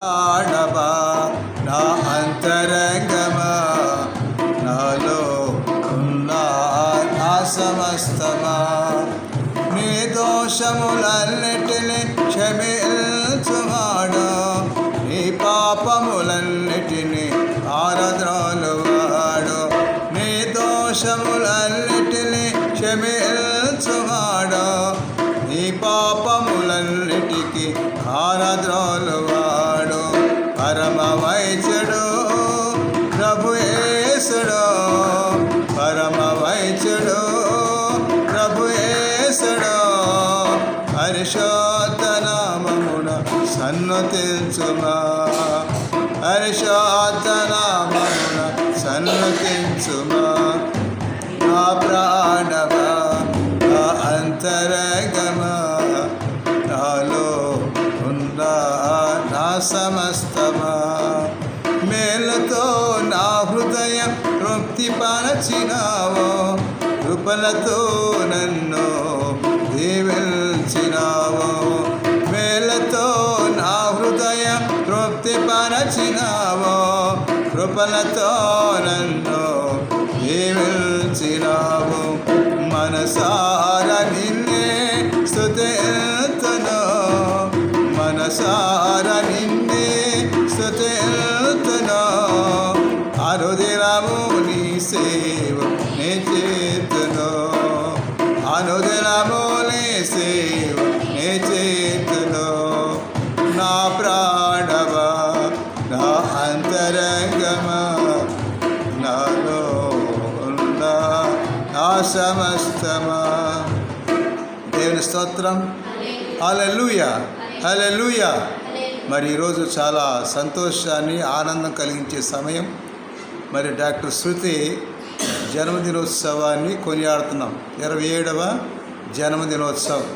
ఆడవా నా అంతరంగమా, నాలో ఉన్న నా సమస్తమా, నీ దోషములన్నిటిని క్షమించువాడు, నీ పాపములన్నిటిని ఆరద్రోలువాడు, నీ దోషములన్నిటిని క్షమించువాడు, నీ పాపములన్నిటికి ఆరద్రోలువాడు. పరమ వైద్యుడు ప్రభు యేసుడు, పరమ వైద్యుడు ప్రభు యేసుడు, పరిశుద్ధ నామమున సన్నుతించుమా, పరిశుద్ధ నామమున సన్నుతించుమా. నా ప్రాణమా, నా అంతరంగమా, నాలో ఉన్న నా సమస్తమా, మేలుతో నా హృదయం తృప్తిపరచినావో, కృపలతో నన్ను దీవించినావో, మేలుతో నా హృదయం తృప్తిపరచినావో, కృపలతో నన్ను దీవించినావు. మనసార నిన్నే స్తుతింతును, మనసార నిన్నే స్తుతింతును, అనుదినము నీ సేవ నే చేతును, అనుదినము నీ సేవ నే చేతును. నా ప్రాణమా, నా అంతరంగమా, నాలో ఉన్న నా సమస్తమా. దేవుని స్తోత్రం. హల్లెలూయా, హల్లెలూయా. మరి ఈరోజు చాలా సంతోషాన్ని ఆనందం కలిగించే సమయం. మరి డాక్టర్ శృతి జన్మదినోత్సవాన్ని కొనియాడుతున్నాం, 27వ జన్మదినోత్సవం.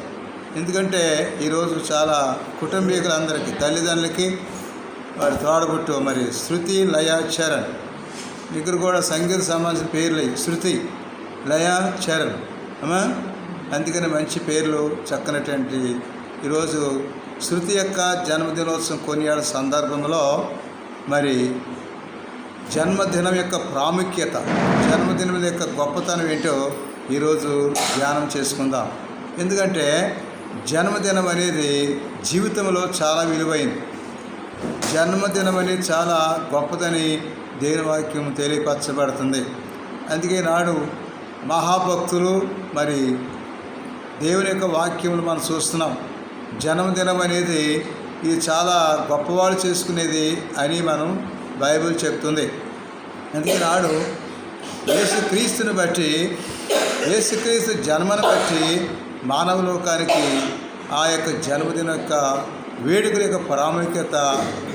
ఎందుకంటే ఈరోజు చాలా కుటుంబీకులందరికీ, తల్లిదండ్రులకి, వారి తోడబుట్టు మరి శృతి, లయ, చరణ్, ఇక్కడ కూడా సంగీత సంబంధించిన పేర్లు శృతి, లయ, చరణ్ అమ్మా. అందుకని మంచి పేర్లు, చక్కనటువంటి ఈరోజు శృతి యొక్క జన్మదినోత్సవం కొనియాడే సందర్భంలో మరి జన్మదినం యొక్క ప్రాముఖ్యత, జన్మదినం యొక్క గొప్పతనం ఏంటో ఈరోజు ధ్యానం చేసుకుందాం. ఎందుకంటే జన్మదినం అనేది జీవితంలో చాలా విలువైంది. జన్మదినం అనేది చాలా గొప్పదని దేవుని వాక్యం తెలియపరచబడుతుంది. అందుకే నాడు మహాభక్తులు మరి దేవుని యొక్క వాక్యములు మనం చూస్తున్నాం. జన్మదినం అనేది ఇది చాలా గొప్పవాళ్ళు చేసుకునేది అని మనం బైబిల్ చెప్తుంది. అందుకే నాడు యేసుక్రీస్తుని బట్టి, యేసుక్రీస్తు జన్మను బట్టి మానవ లోకానికి ఆ యొక్క జన్మదిన యొక్క వేడుకల యొక్క ప్రాముఖ్యత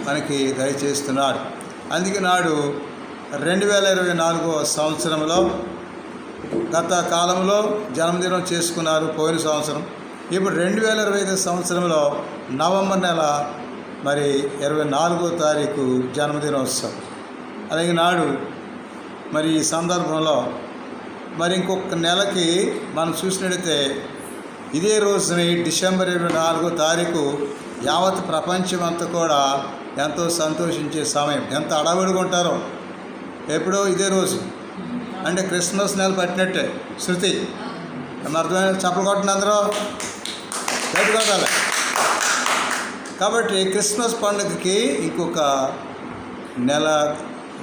మనకి దయచేస్తున్నాడు. అందుకే నాడు 2024 సంవత్సరంలో గత కాలంలో జన్మదినం చేసుకున్నారు పోయిన సంవత్సరం. ఇప్పుడు 2025 సంవత్సరంలో నవంబర్ నెల మరి 24వ తారీఖు జన్మదినోత్సవం. అలాగే నాడు మరి ఈ సందర్భంలో మరి ఇంకొక నెలకి మనం చూసినట్టయితే ఇదే రోజుని డిసెంబర్ 24వ తారీఖు యావత్ ప్రపంచం అంతా కూడా ఎంతో సంతోషించే సమయం. ఎంత అడవిడిగా ఉంటారో. ఎప్పుడో ఇదే రోజు అంటే క్రిస్మస్ నెల పట్టినట్టే. శృతి అర్థమైన చప్పలు కొట్టిన అందరూ బయట కొట్టాలి. కాబట్టి క్రిస్మస్ పండుగకి ఇంకొక నెల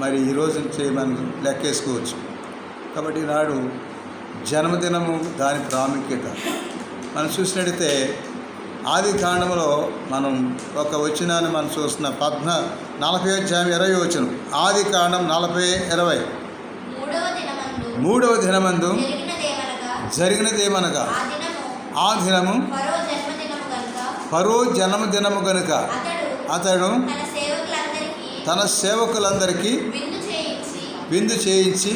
మరి ఈ రోజు నుంచి మనం లెక్కేసుకోవచ్చు. కాబట్టి నాడు జన్మదినము దాని ప్రాముఖ్యత మనం చూసినట్టయితే ఆది కాండంలో మనం ఒక వచనాన్ని మనం చూస్తున్నాం. 40:20 వచనం. ఆది కాండం 40:20. మూడవ దినమందు జరిగినదేమనగా ఆ దినము ఫరో జన్మదినము గనుక అతడు తన సేవకులందరికీ విందు చేయించి,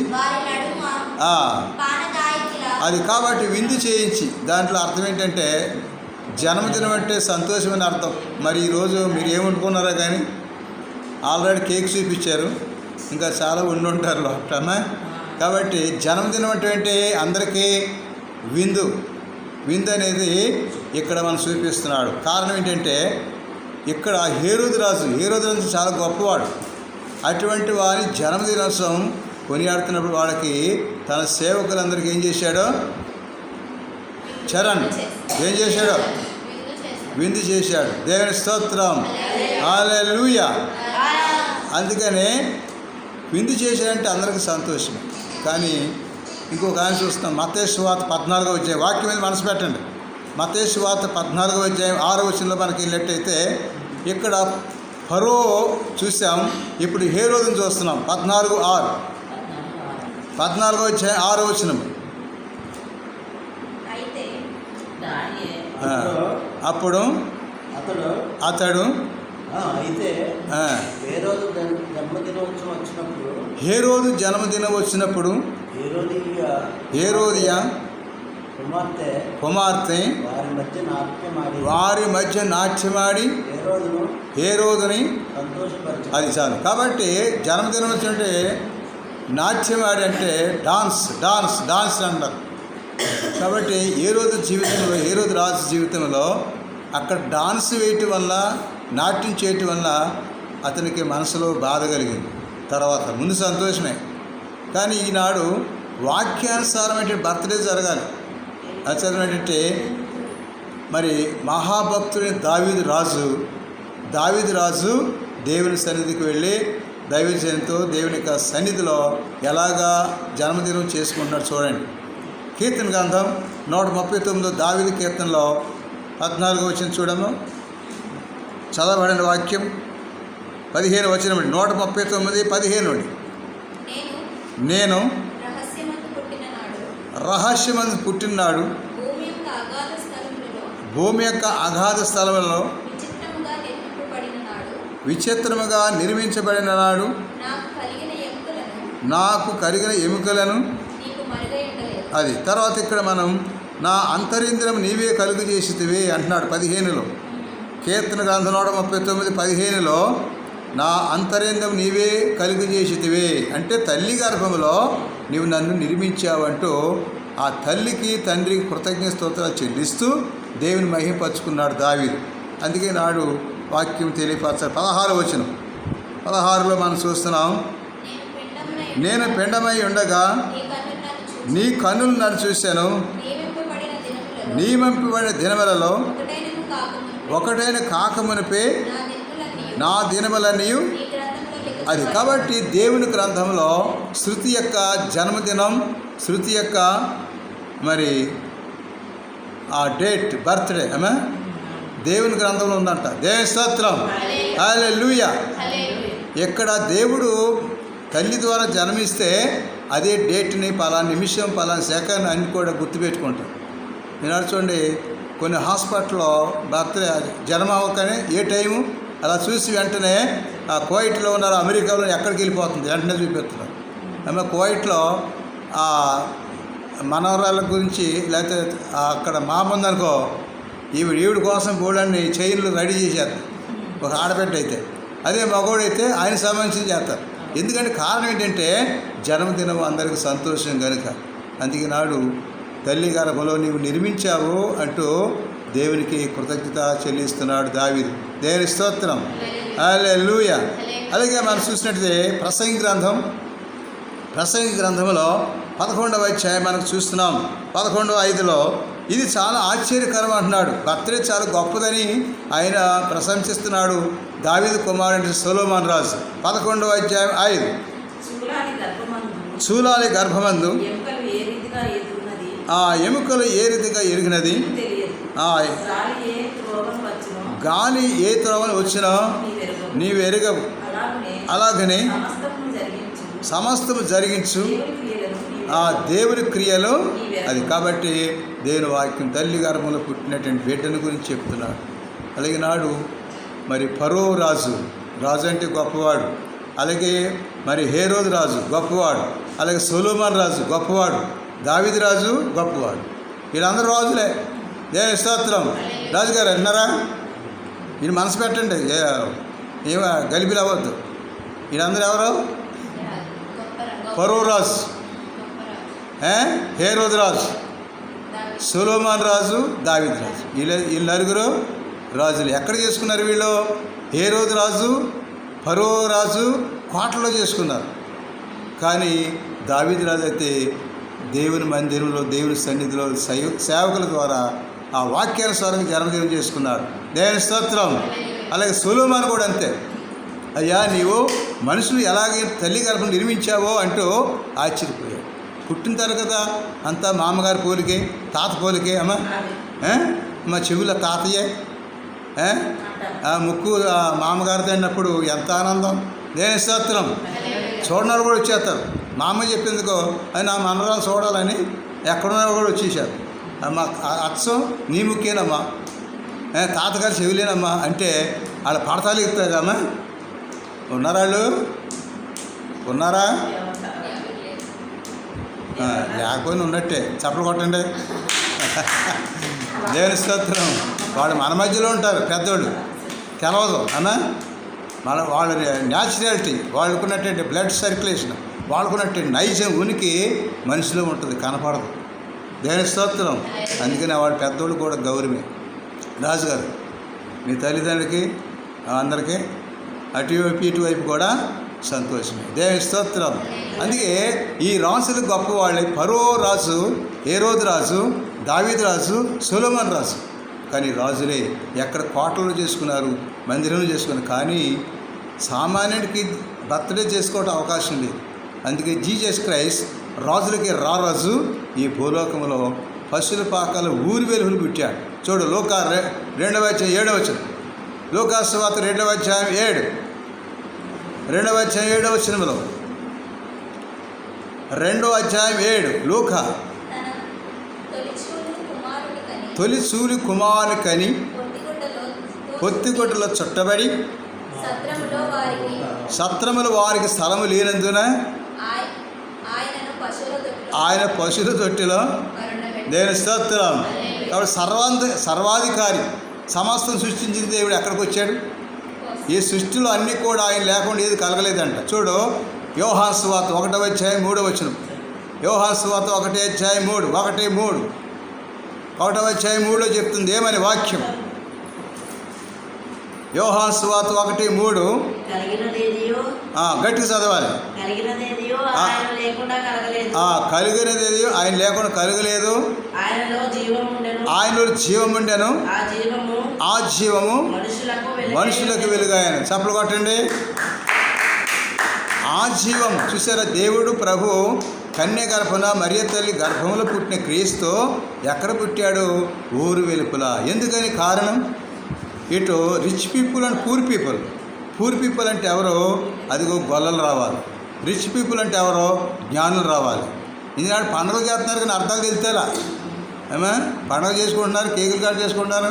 అది కాబట్టి విందు చేయించి, దాంట్లో అర్థం ఏంటంటే జన్మదినం అంటే సంతోషమని అర్థం. మరి ఈరోజు మీరు ఏమనుకున్నారో కానీ ఆల్రెడీ కేక్ చూపించారు, ఇంకా చాలా ఉండుంటారు లోపల. కాబట్టి జన్మదినం అంటే అందరికీ విందు, విందు అనేది ఇక్కడ మనం చూపిస్తున్నాడు. కారణం ఏంటంటే ఇక్కడ హేరోదు రాజు చాలా గొప్పవాడు. అటువంటి వారి జన్మదినోత్సవం కొనియాడుతున్నప్పుడు వాళ్ళకి తన సేవకులందరికీ ఏం చేశాడో చరణ్ ఏం చేశాడో విందు చేశాడు. దేవుని స్తోత్రం, హల్లెలూయా. అందుకనే విందు చేశాడంటే అందరికీ సంతోషం. కానీ ఇంకొక ఆయన చూస్తున్నాం, మత్తయి సువార్త 14వ అధ్యాయం. వాక్యం మీద మనసు పెట్టండి. మత్తయి సువార్త 14వ అధ్యాయం 6వ వచనంలో మనకి వెళ్ళినట్టయితే ఇక్కడ ఫరో చూసాం, ఇప్పుడు హేరోదుని చూస్తున్నాం. 14:6 14వ అధ్యాయం 6వ వచనం. అప్పుడు అతడు హేరోదు జన్మదినం వచ్చినప్పుడు హేరోదియా కుమార్తె వారి మధ్య నాట్యమాడి హేరోదుని అది చాలు. కాబట్టి జన్మదినం వచ్చినట్టే నాట్యమాడి అంటే డాన్స్ అంటారు. కాబట్టి హేరోదు రాజు జీవితంలో అక్కడ డాన్స్ వేయటం వల్ల, నాట్యం చేయటం వల్ల అతనికి మనసులో బాధ కలిగింది. తర్వాత ముందు సంతోషమే, కానీ ఈనాడు వాక్యానుసారమైన బర్త్డే జరగాలి. అది ఏంటంటే మరి మహాభక్తుడైన దావీదు రాజు దేవుని సన్నిధికి వెళ్ళి దైవజనంతో దేవుని యొక్క సన్నిధిలో ఎలాగా జన్మదినం చేసుకుంటున్నాడు చూడండి. కీర్తన గ్రంథం 139 దావీదు కీర్తనలో 14వ వచనం చూడము. చదవబడిన వాక్యం 15వ వచనం 139:15. నేను రహస్యమందు పుట్టినాడు, భూమి యొక్క అగాధ స్థలములలో విచిత్రముగా నిర్మించబడిన నాడు నాకు కలిగిన ఎముకలను అది. తర్వాత ఇక్కడ మనం నా అంతరింద్రియం నీవే కలుగు చేసితివి అంటున్నాడు 15లో. కీర్తన గ్రంథం 139:15లో నా అంతరింద్రియం నీవే కలుగు చేసితివి అంటే తల్లి గర్భంలో నీవు నన్ను నిర్మించావంటూ ఆ తల్లికి తండ్రికి కృతజ్ఞ స్తోత్రాలు చెల్లిస్తూ దేవుని మహిమపరుచుకున్నాడు దావీదు. అందుకే నాడు వాక్యం తెలియపరచాలి. 16వ వచనం 16లో మనం చూస్తున్నాం, నేను పిండమై ఉండగా నీ కన్నులు నన్ను చూశాను, నియమింపబడిన దినములలో ఒకటైన కాకమునిపే నా దినములన్నీ అది. కాబట్టి దేవుని గ్రంథంలో శృతి యొక్క జన్మదినం, శృతి యొక్క మరి ఆ డేట్ బర్త్డే దేవుని గ్రంథంలో ఉందంట. దేవుని స్తోత్రం, హల్లెలూయా. ఎక్కడ దేవుడు తల్లి ద్వారా జన్మిస్తే అదే డేట్ని పలానా నిమిషం పలానా సెకండ్ అన్ని కూడా గుర్తుపెట్టుకుంటాం. నేను చూడండి కొన్ని హాస్పిటల్లో బర్త్డే జన్మ అవ్వకనే ఏ టైము అలా చూసి వెంటనే ఆ కువైట్లో ఉన్నారు, అమెరికాలో ఎక్కడికి వెళ్ళిపోతుంది వెంటనే చూపిస్తున్నారు. ఆమె కువైట్లో మనవరాళ్ళ గురించి లేకపోతే అక్కడ మామంది అనుకో ఈవిడి కోసం బోర్డన్ని చైన్లు రెడీ చేసేస్తారు ఒక ఆడబిడ్డ అయితే. అదే మగవాడైతే ఆయన సంబంధించి చేస్తారు. ఎందుకంటే కారణం ఏంటంటే జన్మదినం అందరికీ సంతోషం కనుక. అందుకే నాడు తల్లి గర్భంలో నీవు నిర్మించావు అంటూ దేవునికి కృతజ్ఞత చెల్లిస్తున్నాడు దావీదు. దేవుని స్తోత్రం, హల్లెలూయా. అలాగే మనం చూసినట్లయితే ప్రసంగి గ్రంథంలో 11వ అధ్యాయం మనకు చూస్తున్నాం. 11:5లో ఇది చాలా ఆశ్చర్యకరం అంటున్నాడు. బర్త్డే చాలా గొప్పదని ఆయన ప్రశంసిస్తున్నాడు. దావీదు కుమారుడు సొలొమోను రాజు. 11వ అధ్యాయం 5 చూలాలి గర్భమందు ఆ ఎముకలు ఏ రీతిగా ఎరిగినది, గాలి ఏ త్రోవను వచ్చినా నీవు ఎరగవు, అలాగనే సమస్తము జరిగించు ఆ దేవుని క్రియలు అది. కాబట్టి దేవుని వాక్యం తల్లి గర్భంలో పుట్టినటువంటి బిడ్డను గురించి చెప్తున్నాడు. అలాగే నాడు మరి ఫరో రాజు అంటే గొప్పవాడు, అలాగే మరి హేరోదు రాజు గొప్పవాడు, అలాగే సొలొమోను రాజు గొప్పవాడు, దావీదు రాజు గొప్పవాడు. వీళ్ళందరూ రాజులే. దేవుని స్తోత్రం. రాజుగారు అన్నారా, మీరు మనసు పెట్టండి, ఏమో గలిబిలు అవ్వద్దు. వీళ్ళందరూ ఎవరు? ఫరో రాజు, హేరోదు రాజు, సొలొమోను రాజు, దావీదు రాజు. వీళ్ళు నలుగురు రాజులు. ఎక్కడ చేసుకున్నారు వీళ్ళు? హేరోదు రాజు, ఫరో రాజు కోటలో చేసుకున్నారు. కానీ దావీదు రాజు అయితే దేవుని మందిరంలో, దేవుని సన్నిధిలో సేవకుల ద్వారా ఆ వాక్యానుసారంగా జన్మదినం చేసుకున్నాడు. దేవుని స్తోత్రం. అలాగే సొలొమోను కూడా అంతే. అయ్యా, నీవు మనుషులు ఎలాగే తల్లి గర్భం నిర్మించావో అంటూ ఆశ్చర్యపోయాడు. పుట్టిన తర్వాత అంతా మామగారి పోలికే, తాత పోలికే. మా చెవుల తాతయ్యే, ఆ ముక్కు మామగారితో అన్నప్పుడు ఎంత ఆనందం. దేవుని స్తోత్రం. చూడనాడు కూడా వచ్చేస్తారు. మా అమ్మ చెప్పేందుకో అది నా మనరాలు చూడాలని ఎక్కడున్నా కూడా వచ్చేసారు. మా అచ్చం నీ ముక్కేనమ్మా, తాతగారు చెవిలేనమ్మా అంటే వాళ్ళ పడతాలు ఇస్తారమ్మా. ఉన్నారా వాళ్ళు? ఉన్నారా? లేకపోయినా ఉన్నట్టే. చప్పలు కొట్టండి. దేవుని స్తోత్రం. వాళ్ళు మన మధ్యలో ఉంటారు, పెద్దోళ్ళు తెలవదు అన్నా. వాళ్ళ న్యాచురాలిటీ, వాళ్ళకున్నటువంటి బ్లడ్ సర్క్యులేషన్, వాళ్ళకున్నటువంటి నైజం ఉనికి మనిషిలో ఉంటుంది, కనపడదు. దేవుని స్తోత్రం. అందుకని వాళ్ళ పెద్దోళ్ళు కూడా గౌరవమే. రాజుగారు మీ తల్లిదండ్రులకి అందరికీ అటువైపు ఇటువైపు కూడా సంతోషమే. దేవుని స్తోత్రం. అందుకే ఈ రాజులు గొప్పవాళ్ళే. ఫరో రాజు, హేరోదు రాజు, దావీదు రాజు, సొలొమోను రాజు. కానీ రాజులే ఎక్కడ కోటలు చేసుకున్నారు, మందిరంలో చేసుకున్నారు. కానీ సామాన్యుడికి బర్త్డే చేసుకోవడం అవకాశం లేదు. అందుకే జీసస్ క్రైస్ట్ రాజులకి రారాజు ఈ భూలోకంలో పశువుల పాకాల ఊరి వెలుగులు పుట్టాడు. చూడు, లోకా 2వ అధ్యాయం 7వ వచనం. లూకా సువార్త 2వ అధ్యాయం 7, 2వ అధ్యాయం 7వ వచనంలో, 2వ అధ్యాయం 7 లూకా. తొలిచూలి కుమారుని కని పొత్తిగుడ్డలో చుట్టబడి సత్రములు వారికి స్థలము లేనందున ఆయన పశువుల తొట్టిలో. దేవుని స్తోత్రం. కాబట్టి సర్వాధికారి, సమస్తం సృష్టించిన దేవుడు ఎక్కడికి వచ్చాడు? ఈ సృష్టిలో అన్నీ కూడా ఆయన లేకుండా ఏది కలగలేదంట. చూడు, యోహాను సువార్త 1వ అధ్యాయం 3వ వచనం. యోహాను సువార్త 1వ అధ్యాయం 3, 1వ అధ్యాయం 3లో చెప్తుంది ఏమని వాక్యం? యోహాను సువార్త 1:3 గట్టిగా చదవాలి. కలిగినదేదియో ఆయన లేకుండా కలగలేదు. ఆయనలో జీవముండెను, ఆ జీవము మనుషులకు వెలుగాయను. చప్పలు కొట్టండి. ఆ జీవం చూసారా? దేవుడు ప్రభు కన్య గర్భన మరియ తల్లి గర్భంలో పుట్టిన క్రీస్తు ఎక్కడ పుట్టాడు? ఊరు వెలుపల. ఎందుకని? కారణం ఇటు rich people and poor people. Poor people అంటే ఎవరో? అదిగో గొల్లలు రావాలి. రిచ్ పీపుల్ అంటే ఎవరో? జ్ఞానులు రావాలి. ఈనాడు పండుగ చేస్తున్నారు కానీ అర్థాలు తెలితేలా. పండుగ చేసుకుంటున్నారు, కేకులు కాటు చేసుకుంటున్నారు,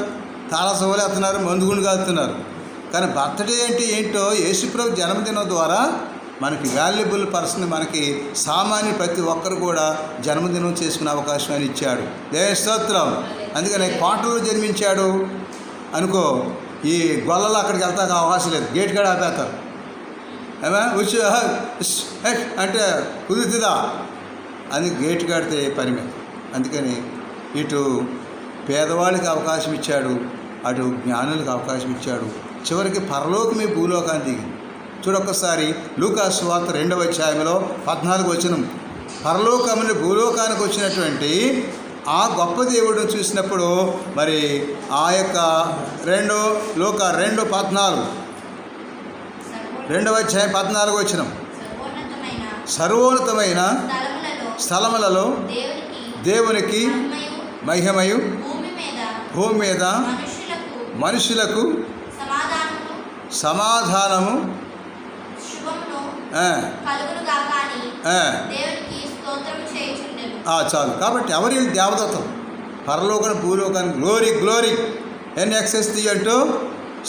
తాళ సోలు వేస్తున్నారు, మందుగుండు కాస్తున్నారు. కానీ బర్త్డే అంటే ఏంటో యేసుప్రభు జన్మదినం ద్వారా మనకి వాల్యుబుల్ పర్సన్, మనకి సామాన్య ప్రతి ఒక్కరు కూడా జన్మదినం చేసుకునే అవకాశం అని ఇచ్చాడు. దేవుని స్తోత్రం. అందుకని కోటలో జన్మించాడు అనుకో, ఈ గొల్లలు అక్కడికి వెళ్తాక అవకాశం లేదు, గేట్ కాడ ఆపేస్తారు. వచ్చి అంటే కుదురుతుందా? అందుకే గేట్ కడితే పని మీద. అందుకని ఇటు పేదవాళ్ళకి అవకాశం ఇచ్చాడు, అటు జ్ఞానులకు అవకాశం ఇచ్చాడు. చివరికి పరలోకమే భూలోకాన్ని దిగింది. చూడొక్కసారి లూకా సువార్త 2వ అధ్యాయంలో 14వ వచనం. పరలోకముని భూలోకానికి వచ్చినటువంటి ఆ గొప్ప దేవుడిని చూసినప్పుడు మరి ఆ యొక్క 2:14 2వ అధ్యాయం 14వ వచనం. సర్వోన్నతమైన స్థలములలో దేవునికి మహిమయు, భూమి మీద మనుషులకు సమాధానము. చాలు. కాబట్టి ఎవరి దేవదత్తం పరలోకన భూలోకానికి గ్లోరీ గ్లోరీ ఎన్ ఎక్సెస్ అంటూ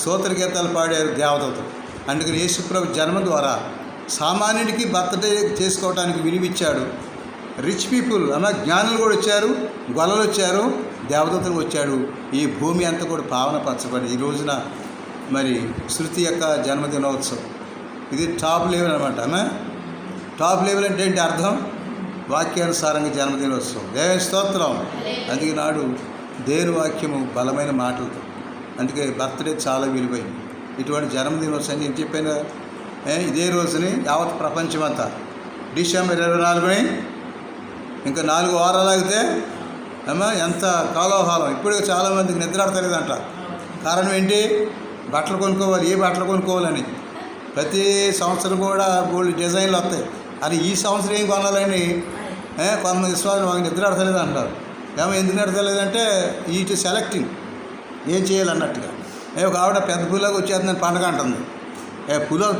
స్తోత్ర గీతాలు పాడారు దేవదత్తం. అందుకని యేసుప్రభు జన్మ ద్వారా సామాన్యుడికి బర్త్డే చేసుకోవడానికి విలువిచ్చాడు. రిచ్ పీపుల్ అలా జ్ఞానులు కూడా వచ్చారు, గొల్లలు వచ్చారు, దేవదత్తులు వచ్చాడు. ఈ భూమి అంతా కూడా పావనపరచబడి ఈ రోజున మరి శృతి యొక్క జన్మదినోత్సవం. ఇది టాప్ లెవెల్ అనమాట. టాప్ లెవెల్ అంటే ఏంటి అర్థం? వాక్యానుసారంగా జన్మదినోత్సవం. దేవుని స్తోత్రం. అందుకే నాడు దేవుని వాక్యము బలమైన మాటలతో అందుకే బర్త్డే చాలా విలువైంది. ఇటువంటి జన్మదినోత్సవం నేను చెప్పాను ఇదే రోజుని యావత్ ప్రపంచమంతా డిసెంబర్ 24ని ఇంకా 4 వారాలు ఆగితే ఎంత కాలోహాలం. ఇప్పుడు చాలామందికి నిద్ర ఆడతలేదంట. కారణం ఏంటి? బట్టలు కొనుక్కోవాలి. ఏ బట్టలు కొనుక్కోవాలని ప్రతి సంవత్సరం కూడా బోల్డ్ డిజైన్లు వస్తాయి. అది ఈ సంవత్సరం ఏం కొనాలని కొంతమంది విశ్వాసం మాకు నిద్ర ఆడతలేదు అంటారు. ఎందుకు నడతలేదంటే ఈటి సెలెక్టింగ్ ఏం చేయాలన్నట్టుగా. ఒక ఆవిడ పెద్ద పుల్లాగా వచ్చేస్తుందని పండగ అంటుంది.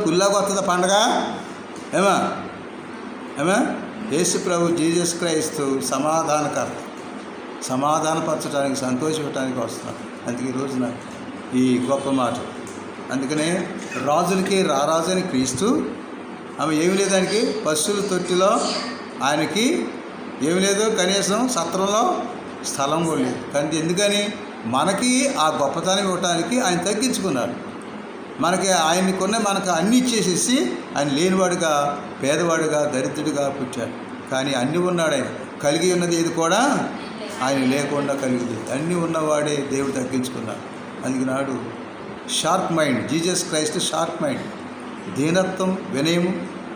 పుల్లాగా వస్తుందా పండగ? ఏమా యేసు ప్రభు జీసస్ క్రైస్తు సమాధానకర్త, సమాధానపరచడానికి సంతోషపడటానికి వస్తున్నాడు. అందుకే ఈ రోజున ఈ గొప్ప మాట. అందుకనే రాజులకి రారాజని క్రీస్తు ఏమి లేదానికి పశువుల తొట్టిలో ఆయనకి ఏమి లేదు, కనీసం సత్రంలో స్థలం కూడా లేదు. కానీ ఎందుకని? మనకి ఆ గొప్పతనం ఇవ్వటానికి ఆయన తగ్గించుకున్నాడు. మనకి ఆయన్ని మనకు అన్నీ ఇచ్చేసేసి ఆయన లేనివాడుగా, పేదవాడుగా, దరిద్రుడిగా పుట్టాడు. కానీ అన్నీ ఉన్నాడు ఆయన. కలిగి ఉన్నది ఏది కూడా ఆయన లేకుండా కలిగింది. అన్నీ ఉన్నవాడే దేవుడు తగ్గించుకున్నాడు. అందుకే నాడు sharp mind, Jesus Christ sharp mind, దీనత్వం, వినయము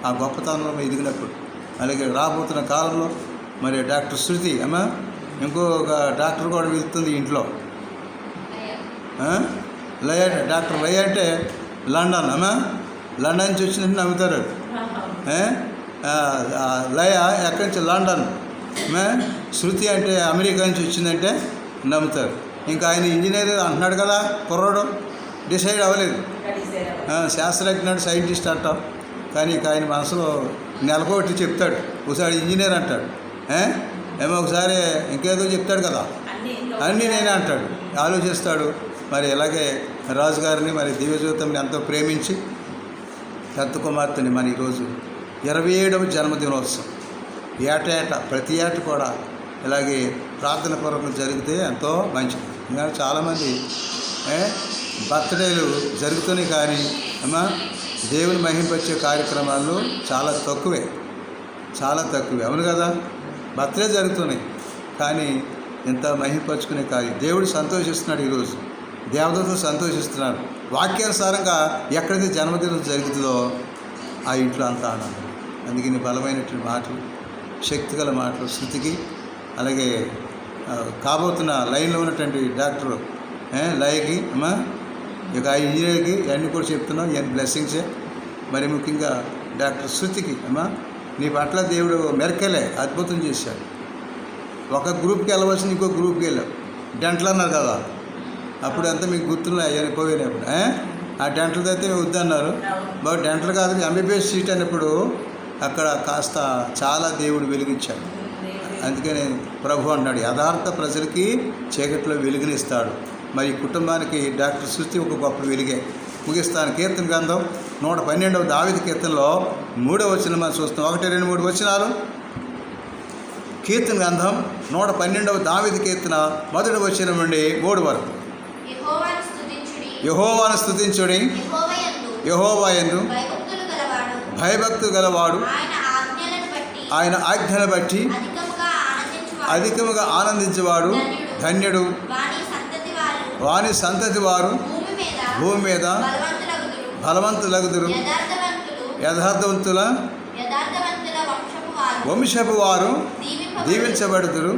ఆ గొప్పతనంలో ఎదిగినప్పుడు. అలాగే రాబోతున్న కాలంలో మరి డాక్టర్ శృతి ఇంకొక డాక్టర్ కూడా వెళ్తుంది ఇంట్లో. లయ, డాక్టర్ లయ అంటే లండన్. లండన్ నుంచి వచ్చినట్టు నమ్ముతారు. లయ ఎక్కడి నుంచి? లండన్. శృతి అంటే అమెరికా నుంచి వచ్చిందంటే నమ్ముతారు. ఇంకా ఆయన ఇంజనీర్ అంటున్నాడు కదా, కుర్రాడు డిసైడ్ అవ్వలేదు. శాస్త్రజ్ఞుడు, సైంటిస్ట్ అంటాం. కానీ ఇక ఆయన మనసులో నెలకొట్టి చెప్తాడు. ఒకసారి ఇంజనీర్ అంటాడు, ఒకసారి ఇంకేదో చెప్తాడు కదా, అన్నీ నేనే అంటాడు, ఆలోచిస్తాడు. మరి ఇలాగే రాజుగారిని మరి దివ్యజ్యోతిని ఎంతో ప్రేమించి పెద్ద కుమార్తెని మరి ఈరోజు 27వ జన్మదినోత్సవం ఏటేటా ప్రతి ఏట కూడా ఇలాగే ప్రార్థన పూర్వకం జరిగితే ఎంతో మంచిది. ఇంకా చాలామంది బర్త్డేలు జరుగుతున్నాయి కానీ దేవుని మహింపరిచే కార్యక్రమాలు చాలా తక్కువే. అవును కదా? బర్త్డే జరుగుతున్నాయి కానీ ఇంత మహింపరుచుకునే కార్యం. దేవుడు సంతోషిస్తున్నాడు. ఈరోజు దేవతతో సంతోషిస్తున్నాడు. వాక్యానుసారంగా ఎక్కడైతే జన్మదినం జరుగుతుందో ఆ ఇంట్లో అంతా ఆనందం. అందుకని బలమైనటువంటి మాటలు, శక్తిగల మాటలు శృతికి, అలాగే కాబోతున్న లైన్లో ఉన్నటువంటి డాక్టర్ లయకి, ఇక ఆ ఇంజనీర్కి ఇవన్నీ కూడా చెప్తున్నాం. ఇవన్నీ బ్లెస్సింగ్సే. మరి ముఖ్యంగా డాక్టర్ శృతికి నీ పట్ల దేవుడు మెరకలే అద్భుతం చేశాడు. ఒక గ్రూప్కి వెళ్ళవలసింది ఇంకో గ్రూప్కి వెళ్ళావు. డెంటల్ అన్నారు కదా, అప్పుడు అంతా మీకు గుర్తున్నాయి అవన్నీ పోయినప్పుడు. ఆ డెంటల్తో అయితే వద్దన్నారు. బట్ డెంటల్ కాదు, ఎంబీబీఎస్ సీట్ అన్నప్పుడు అక్కడ కాస్త చాలా దేవుడు వెలిగించాడు. అందుకని ప్రభు అన్నాడు, యథార్థ ప్రజలకి చీకట్లో వెలుగునిస్తాడు. మరి కుటుంబానికి డాక్టర్ శృతి ఒక గొప్ప వెలుగే. ముగిస్తాను. కీర్తన గ్రంథం 112వ దావీదు కీర్తనలో 3వ వచనం మనం చూస్తున్నాం. 1, 2, 3 వచనాలు. కీర్తన గ్రంథం 112వ దావీదు కీర్తన 1వ వచనం నుండి 3 వరకు. యెహోవాను స్తుతించుడి, యెహోవా యందు భయభక్తులు గలవాడు ఆయన ఆజ్ఞలను బట్టి అధికముగా ఆనందించేవాడు ధన్యుడు. వాని సంతతి వారు భూమి మీద బలవంతులగుదురు. యథార్థవంతుల వంశపు వారు దీవించబడుదురు.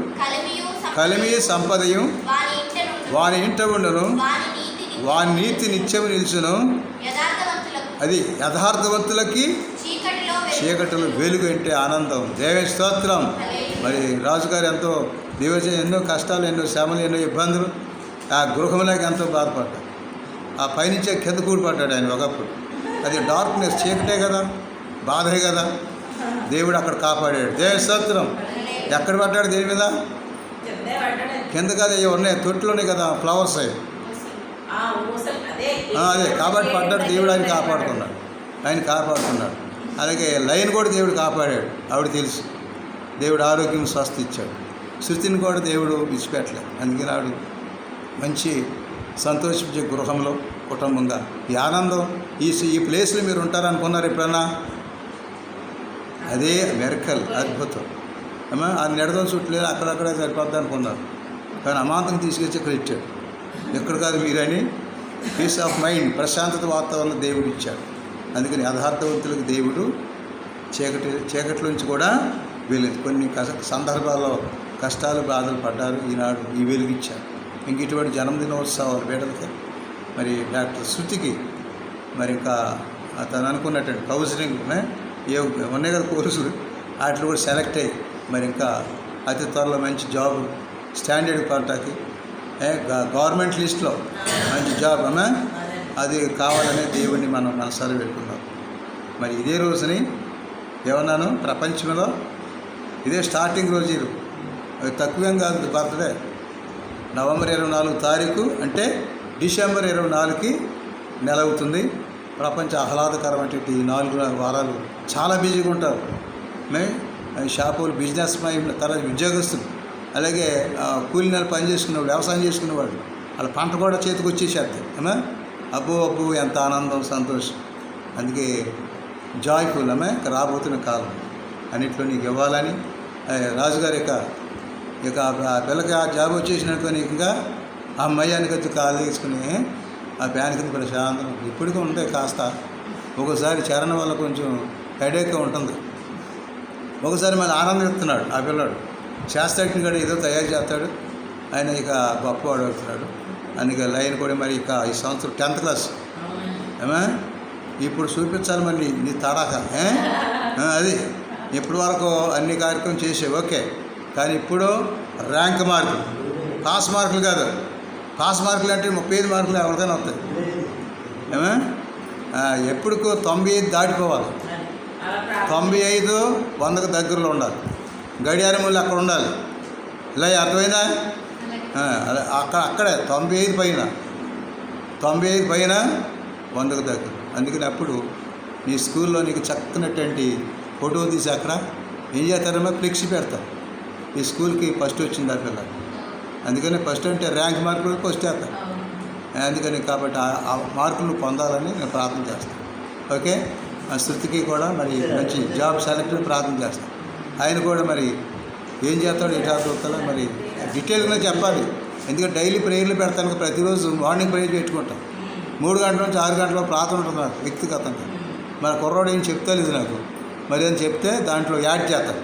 కలిమి సంపదయు వాని ఇంట ఉండును, వాని నీతి నిత్యము నిలుచును. అది యథార్థవంతులకి చీకటిలో వెలుగు అంటే ఆనందం. దేవుని స్తోత్రం. మరి రాజుగారు ఎంతో దేవుని ఎన్నో కష్టాలు, ఎన్నో శ్రమలు, ఎన్నో ఇబ్బందులు, ఆ గృహంలోకి ఎంతో బాధపడ్డాడు. ఆ పైనుంచే కింద కూడిపడ్డాడు ఆయన ఒకప్పుడు. అది డార్క్నెస్, చీకటే కదా, బాధే కదా. దేవుడు అక్కడ కాపాడాడు. దేవుని స్తోత్రం. ఎక్కడ పడ్డాడు? దేని మీద? కింద కదా, ఉన్నాయి తొట్టులోనే కదా ఫ్లవర్స్ అవి. అదే కాబట్టి పడ్డాడు. దేవుడు ఆయన కాపాడుతున్నాడు. అలాగే లైన్ కూడా దేవుడు కాపాడాడు. ఆవిడ తెలుసు. దేవుడు ఆరోగ్యం స్వస్థ ఇచ్చాడు. శృతిని కూడా దేవుడు విడిచిపెట్టలేదు. అందుకని ఆవిడ మంచి సంతోషించే గృహంలో కుటుంబంగా ఈ ఆనందం ఈ ప్లేస్లో మీరు ఉంటారనుకున్నారు ఎప్పుడన్నా? అదే మెరకల్, అద్భుతం. ఆ నెడదం చుట్టలేదు, అక్కడక్కడే సరిపోద్ది అనుకున్నారు. కానీ అమాంతం తీసుకొచ్చి ఇక్కడ ఇచ్చాడు. ఎక్కడ కాదు మీరని పీస్ ఆఫ్ మైండ్, ప్రశాంతత వాతావరణం దేవుడు ఇచ్చాడు. అందుకని యథార్థవంతులకు దేవుడు చీకట్లోంచి కూడా వెళ్ళింది. కొన్ని సందర్భాల్లో కష్టాలు బాధలు పడ్డారు, ఈనాడు ఈ వెలుగిచ్చారు. ఇంక ఇటువంటి జన్మదినోత్సవాలు వేడలకి మరి డాక్టర్ శృతికి మరి ఇంకా తను అనుకున్నట్టు కౌన్సిలింగ్ ఏ ఉన్నాయి కదా కోర్సులు, వాటిలో కూడా సెలెక్ట్ అయ్యి మరి ఇంకా అతి త్వరలో మంచి జాబ్ స్టాండర్డ్ కోటాకి గవర్నమెంట్ లిస్ట్లో మంచి జాబ్ అది కావాలనే దేవుడిని మనం మనసారి పెట్టుకున్నాం. మరి ఇదే రోజుని ఏమన్నాను, ప్రపంచంలో ఇదే స్టార్టింగ్ రోజు ఇది, అది తక్కువేం కాదు. బర్త్డే నవంబర్ 24 తారీఖు అంటే డిసెంబర్ 24కి నెల అవుతుంది. ప్రపంచ ఆహ్లాదకరమైనటువంటి ఈ 4 వారాలు చాలా బిజీగా ఉంటారు. షాపులు, బిజినెస్ తర్వాత ఉద్యోగస్తులు, అలాగే కూలి నెల పని చేసుకునేవాడు, వ్యవసాయం చేసుకునేవాడు, వాళ్ళ పంట కూడా చేతికి వచ్చేసేద్ది. అబ్బో ఎంత ఆనందం, సంతోషం. అందుకే జాయ్ఫుల్ రాబోతున్న కాలం అన్నిట్లో నీకు ఇవ్వాలని రాజుగారి ఇక పిల్లకి ఆ జాబ్ వచ్చేసినట్టు నీకు ఇంకా ఆ అమ్మాయిని వచ్చి కాలు తీసుకుని ఆ ఫ్యాన్ కింద ప్రశాంతం ఇప్పటికీ ఉంటాయి. కాస్త ఒకసారి చరణ వల్ల కొంచెం హెడేక్గా ఉంటుంది, ఒకసారి మళ్ళీ ఆనందం ఇస్తున్నాడు. ఆ పిల్లాడు శాస్త్రజ్ఞ కూడా ఏదో తయారు చేస్తాడు, ఆయన ఇక గొప్పవాడు అవుతున్నాడు. అందుకే లైన్ కూడా మరి ఇక ఈ సంవత్సరం 10th క్లాస్ ఇప్పుడు చూపించాలి మరి నీ తడాక అది. ఇప్పటి వరకు అన్ని కార్యక్రమం చేసే ఓకే, కానీ ఇప్పుడు ర్యాంక్ మార్కులు, పాస్ మార్కులు కాదు. పాస్ మార్కులు అంటే 35 మార్కులు ఎవరికైనా వస్తాయి. ఎప్పుడుకో 95 దాటిపోవాలి, 95 100కు దగ్గరలో ఉండాలి. గడియారములు అక్కడ ఉండాలి. ఇలా అర్థమైందా? అక్కడే 95 పైన 100కు దగ్గర. అందుకని అప్పుడు నీ స్కూల్లో నీకు చక్కనటువంటి ఫోటో తీసి అక్కడ ఏం చేస్తారమ్మా, ఫ్లెక్సీ పెడతారు. ఈ స్కూల్కి ఫస్ట్ వచ్చింది ఆ పిల్ల, అందుకని ఫస్ట్ అంటే ర్యాంక్ మార్కులు ఫస్ట్ చేస్తాను. అందుకని కాబట్టి ఆ మార్కులు పొందాలని నేను ప్రార్థన చేస్తాను. ఓకే, ఆ శృతికి కూడా మరి మంచి జాబ్ సెలెక్ట్ ప్రార్థన చేస్తాను. ఆయన కూడా మరి ఏం చేస్తాడు ఇటాడుతాలో మరి డీటెయిల్గా చెప్పాలి. ఎందుకంటే డైలీ ప్రేయర్లు పెడతాను, ప్రతిరోజు మార్నింగ్ ప్రేయర్ పెట్టుకుంటాం. 3 గంటల నుంచి 6 గంటల ప్రార్థన ఉంటుంది నాకు వ్యక్తిగతంగా. మన కుర్రోడు ఏం చెప్తలేదు నాకు, మరి అని చెప్తే దాంట్లో యాడ్ చేస్తాను.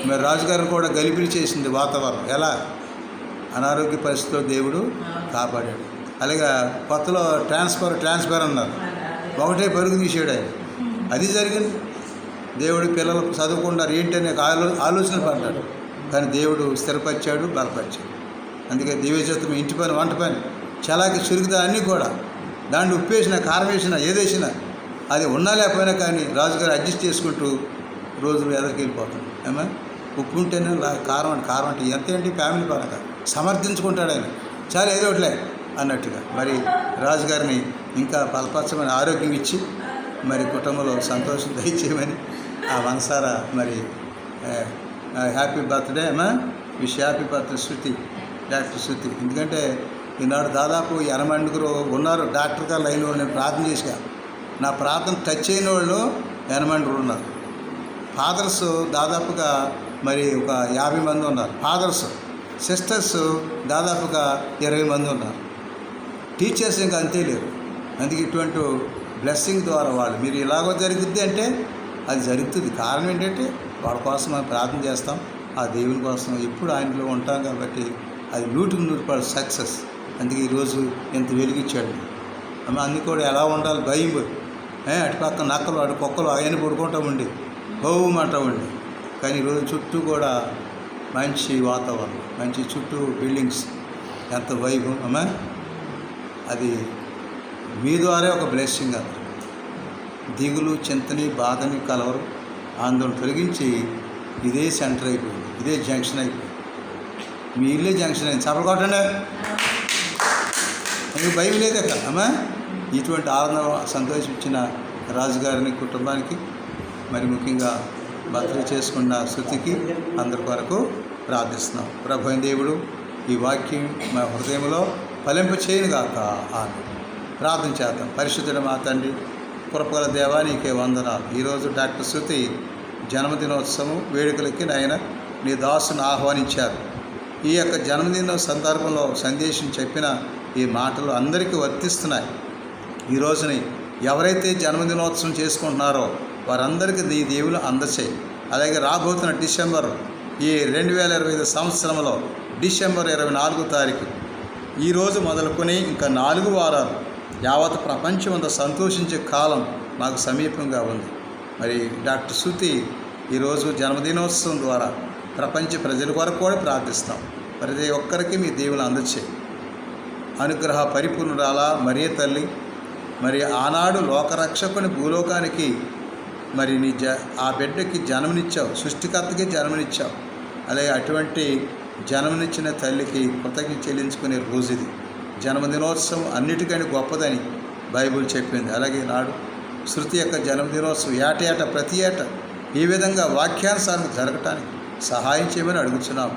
మరి రాజుగారిని కూడా గలిబిలి చేసింది వాతావరణం. ఎలా అనారోగ్య పరిస్థితిలో దేవుడు కాపాడాడు. అలాగే కొత్తలో ట్రాన్స్ఫర్ అన్నారు, ఒకటే పరుగు తీసాడు ఆయన. అది జరిగింది. దేవుడు పిల్లలు చదువుకుంటారు ఏంటనే ఆలోచన పడ్డాడు, కానీ దేవుడు స్థిరపరిచాడు, బలపరిచాడు. అందుకే దివ్యజత్వం, ఇంటి పని, వంట పని, చలాకి చురుకుతా అన్నీ కూడా దాంట్లో ఉప్పు వేసినా, కారం వేసినా, ఏదేసినా అది ఉన్నా లేకపోయినా కానీ రాజుగారు అడ్జస్ట్ చేసుకుంటూ రోజులు ఎదరికి వెళ్ళిపోతాడు. ఉప్పు ఉంటేనే కారం అంటే ఎంత ఏంటి ఫ్యామిలీ పరంగా సమర్థించుకుంటాడు ఆయన. చాలా ఏదో ఒకటిలే అన్నట్టుగా మరి రాజుగారిని ఇంకా బలపరచమని ఆరోగ్యం ఇచ్చి మరి కుటుంబంలో సంతోషం దయచేయమని ఆ మనసారా మరి happy birthday wish happy birthday Shruti, doctor Shruti. ఎందుకంటే ఈనాడు దాదాపు 80 ఉన్నారు డాక్టర్ గారు లైన్లో. నేను ప్రార్థన చేసా, నా ప్రార్థన టచ్ అయిన వాళ్ళు 80 ఉన్నారు. ఫాదర్స్ దాదాపుగా మరి ఒక 50 మంది ఉన్నారు. ఫాదర్స్, సిస్టర్స్ దాదాపుగా 20 మంది ఉన్నారు. టీచర్స్ ఇంకా అంతే లేరు. అందుకే ఇటువంటి బ్లెస్సింగ్ ద్వారా వాళ్ళు మీరు ఇలాగో జరుగుద్ది అంటే అది జరుగుతుంది. కారణం ఏంటంటే వాళ్ళ కోసం మనం ప్రార్థన చేస్తాం, ఆ దేవుని కోసం ఎప్పుడు ఆయనలో ఉంటాం కాబట్టి అది 100% సక్సెస్. అందుకే ఈరోజు ఎంత వెలిగించాడు. అన్ని కూడా ఎలా ఉండాలి, భయం అటుపక్క నక్కలు, అటు కుక్కలు ఆయన పడుకుంటూ ఉండి బహుమంటూ ఉండి. కానీ ఈరోజు చుట్టూ కూడా మంచి వాతావరణం, మంచి చుట్టూ బిల్డింగ్స్, ఎంత వైభవం. అది మీ ద్వారా ఒక బ్లెస్సింగ్. అది దిగులు, చింతని, బాధని, కలవరు, ఆందోళన తొలగించి ఇదే సెంటర్ అయిపోయింది, ఇదే జంక్షన్ అయిపోయింది. మీ ఇల్లే జంక్షన్ అయింది. చప్పలు కొట్టండి. మీకు భయం లేదు అక్కడ. ఇటువంటి ఆనందం, సంతోషం ఇచ్చిన రాజుగారిని, కుటుంబానికి, మరి ముఖ్యంగా బర్త్డే చేసుకున్న శృతికి అందరి కొరకు ప్రార్థిస్తున్నాం. ప్రభు అయిన దేవుడు ఈ వాక్యం మా హృదయంలో ఫలింప చేయనుగాక. ప్రార్థన చేద్దాం. పరిశుద్ధుడు మా తండ్రి, కృపగల దేవా నీకే వందనాలు. ఈరోజు డాక్టర్ శృతి జన్మదినోత్సవం వేడుకలకి నాయన నీ దాసును ఆహ్వానించారు. ఈ యొక్క జన్మదిన సందర్భంలో సందేశం చెప్పిన ఈ మాటలు అందరికీ వర్తిస్తున్నాయి. ఈ రోజుని ఎవరైతే జన్మదినోత్సవం చేసుకుంటున్నారో వారందరికీ నీ దేవులు అందచేయి. అలాగే రాబోతున్న డిసెంబర్ ఈ 2025 సంవత్సరంలో డిసెంబర్ 24వ తారీఖు ఈరోజు మొదలుకొని ఇంకా 4 వారాలు యావత్ ప్రపంచం అంతా సంతోషించే కాలం మాకు సమీపంగా ఉంది. మరి డాక్టర్ శృతి ఈరోజు జన్మదినోత్సవం ద్వారా ప్రపంచ ప్రజల కొరకు కూడా ప్రార్థిస్తాం. ప్రతి ఒక్కరికి మీ దేవుని అందచేయి. అనుగ్రహ పరిపూర్ణురాలా మరియ తల్లి, మరి ఆనాడు లోకరక్షకుని భూలోకానికి మరి ఆ బిడ్డకి జన్మనిచ్చావు, సృష్టికర్తకి జన్మనిచ్చావు. అలాగే అటువంటి జన్మనిచ్చిన తల్లికి కృతజ్ఞత చెల్లించుకునే రోజు ఇది. జన్మదినోత్సవం అన్నిటికంటే గొప్పదని బైబిల్ చెప్పింది. అలాగే నాడు శృతి యొక్క జన్మదినోత్సవం ఏటా ప్రతి ఏటా ఈ విధంగా వాక్యానుసారం జరగటానికి సహాయం చేయమని అడుగుతున్నాం.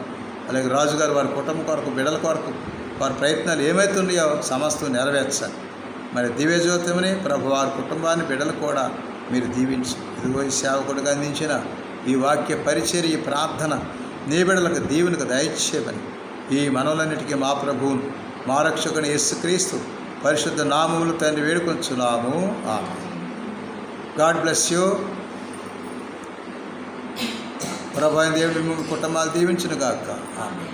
అలాగే రాజుగారు వారి కుటుంబం కొరకు, బిడ్డల కొరకు వారి ప్రయత్నాలు ఏమవుతున్నాయో సమస్తం నెరవేర్చాలి. మరి దివ్యజ్యోతిని ప్రభు వారి కుటుంబాన్ని, బిడ్డలు కూడా మీరు దీవించి ఇదిగో ఈ సేవకుడిగా అందించిన ఈ వాక్య పరిచర్య, ఈ ప్రార్థన నీ బిడ్డలకు దీవెనకు దయచేయమని ఈ మనవులన్నిటికీ మా ప్రభువును, మా రక్షకుని యేసుక్రీస్తు పరిశుద్ధ నామములు తండ్రి వేడుకొంచున్నాము. ఆమేన్. God bless you. ప్రభు అయిన దేవుడు మిమ్మల్ని కుటుంబాలు దీవించును గాక. ఆమేన్.